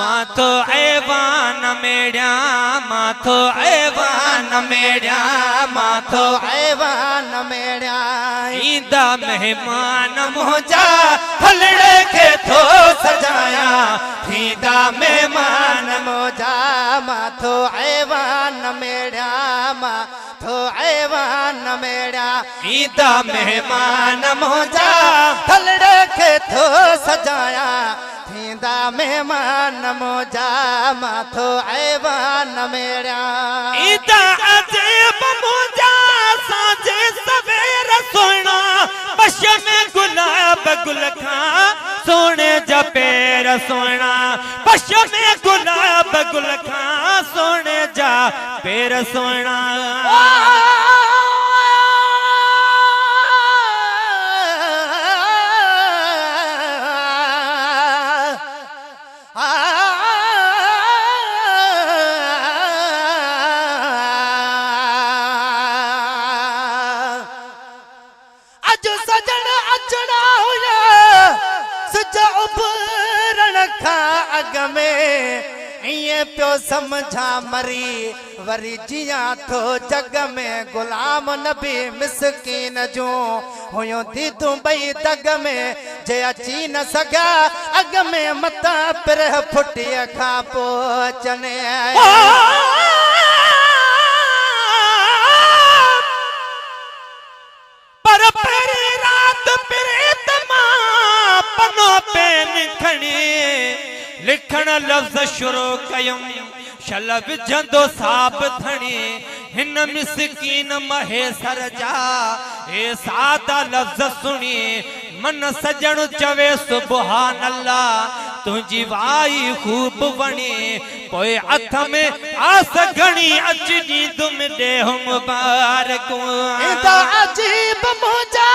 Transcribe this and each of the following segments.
माथो ऐवान मेड़िया माथो ऐवान मेड़िया माथो ऐवान मेड़िया ईदा मेहमान मुझा हलड़े के थो सजाया ईदा मेहमान मोजा माथो ऐवान मेड़िया माथो ऐवान मेड़िया ईदा मेहमान मुझा हलड़े के थो सजाया थींदा मेहमान मोजा माथो ऐवान मेड़िया ईदा अजीब मुझा साजे सवेर सोना बश में गुलाब गुल खा सोने जपेर सोना बश में गुलाब गुल खा सोने जा पेर सोना सजन अचड़ा हुया सजा उभरण खा अग में ये प्यो समझा मरी वरी जिया थो जग में गुलाम नबी मिसकीन जो हुयो थी तू बई दग में जे अची न सघा अग में मता पर फुटिया खा पोचने पर पहरी रात प्रीत मां पनो पेन खणी लिखण लफ्ज़ शुरू कयुम शल विझंदो साब थणी हिन मिसकीन महे सर जा ए सादा लफ्ज़ सुनी मन सजण चवे सुभान अल्लाह तुझी वाई खूब वणी पोए हथ में आस घणी अची तुम दे मुबारक इंदा अजीब मुझा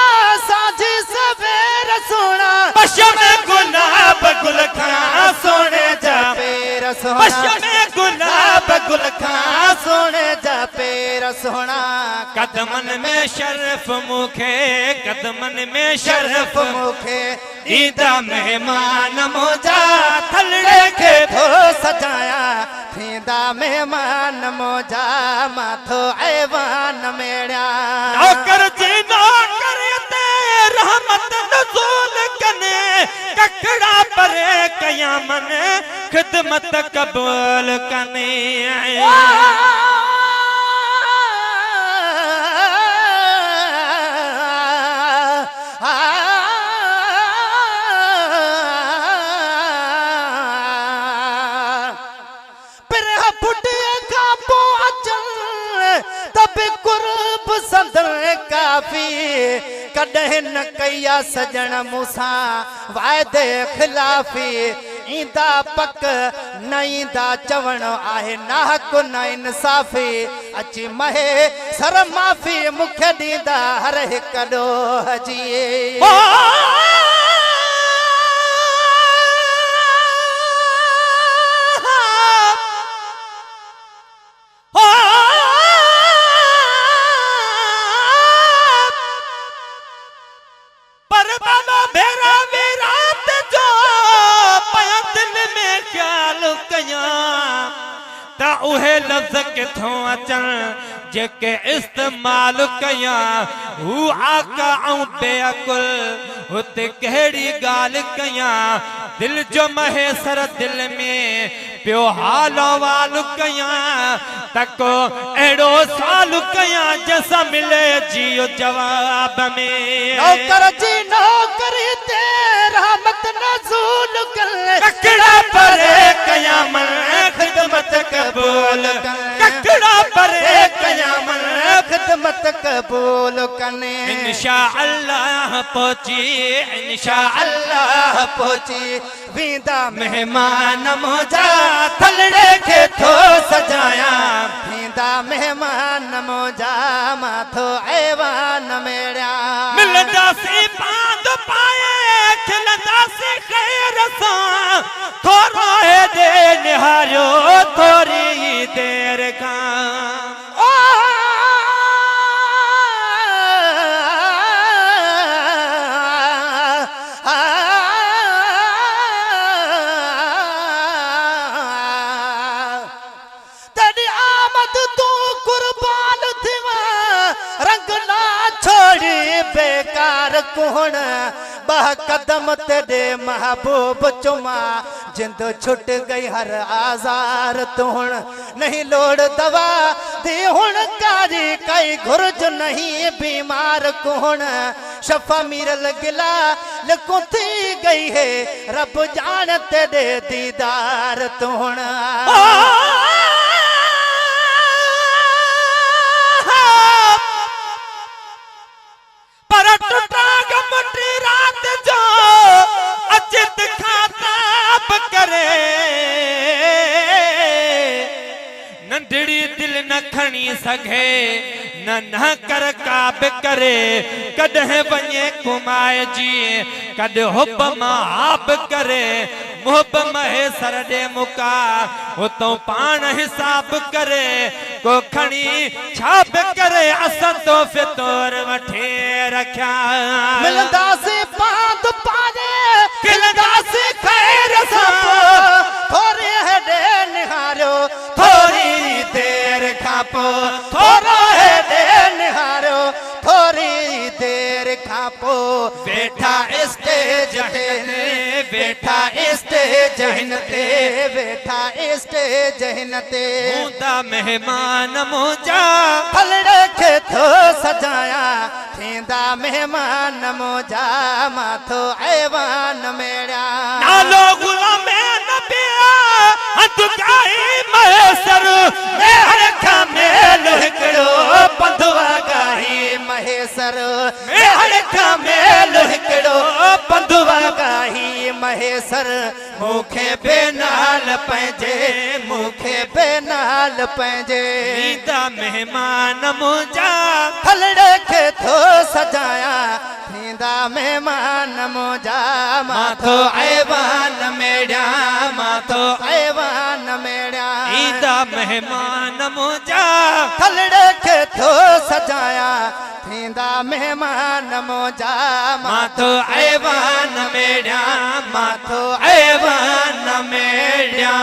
साजी सवेर सोना बश में गुलाब गुल खा सोने जा पेर बश सोना में गुलाब गुल खा सोने जा पेर सोना कदमन में शर्फ मुखे कदमन में शर्फ मुखे ईदा मेहमान मोजा थलड़े के थो सजाया थींदा मेहमान मोजा माथो ऐवान मेड़िया नौकर जी नौकर ते रहमत नज़ूल कने ककड़ा परे कयामन खिदमत कबूल कने काफी कॾहिं न कया सजण मूसा वायदे खिलाफी ईंदा पक न ईंदा चवण आहे नाहक न इंसाफ़ी अची महे सर माफ़ी मूंखे ॾींदा हर हिकु ॾोह जी उहे लफ्ज़ किथों अचन जेके इस्तेमाल कया हू आका ऐं बेअकुल हुते कहिड़ी ॻाल्हि कया दिल जो महेसर दिल में पियो हाल वाल कया तको अहिड़ो साल कया जैसा मिले जियो जवाब में नौकर जी नौकरी ते रहमत नज़ूल कर ककड़ा परे कयामन खिदमत कबूल ककड़ा परे कयामन खिदमत कबूल कने इंशाअल्लाह पहुंची इंशाअल्लाह पहुंची वींदा मेहमान मोजा थलड़े के थो सजाया वींदा मेहमान मोजा माथो ऐवान मेड़िया मिलदा सी बांध पाए खिलदा सी खैर सां थोरो है दे निहारियो थोरी देर खां बेकार कुहण बह कदम तेरे महबूब चुमा जिंद छुट गई हर आजार तुहण नहीं लोड़ दवा दी हुण कारी कई घुरज नहीं बीमार कुहण शफा मीरल गिला लको थी गई है रब जान तेरे दीदार तुहण पर टुटाग मुटी रात जो अचित खाताब करे नंढड़ी दिल न खणी सघे न कर काब करे कदह वञे कुमाए जी कद हुब महाब करे मुहब महे सर दे मुका उतो पान हिसाब करे को खणी छाप करे अस तो फितोर वठे रखया मिलदा से पाद पादे खिलदा से खैर सब थोरे हेडे निहारो थोरी देर खापो थोरो हेडे निहारो थोरी देर खापो बैठा स्टेज ते बैठा स्टेज हिन ते बैठा स्टेज हिन ते मुंदा मेहमान मुंजा फलड़े खे थो सजाया थींदा मेहमान मुंजा माथो ऐवान मेड़ा नालो गुलाम नबिया हदगाई महेसर मेहर खा मेल हिकड़ो पंधवा गाही महेसर मेहर खा मेल हिकड़ो पंधवा गाही महेसर मुखे बेनाल पंहिंजे मुखे बेनाल पंहिंजे ईंदा मेहमान मुंजा खलड़े खे थो सजाया थींदा मेहमान मुंजा माथो ऐवान मेड़ा माथो ऐवान मेड़ा ईंदा मेहमान मुंजा खलड़े खे थो सजाया थींदा मेहमान मुंजा माथो ऐवान मेड़ा माथो ऐवान मेड़ा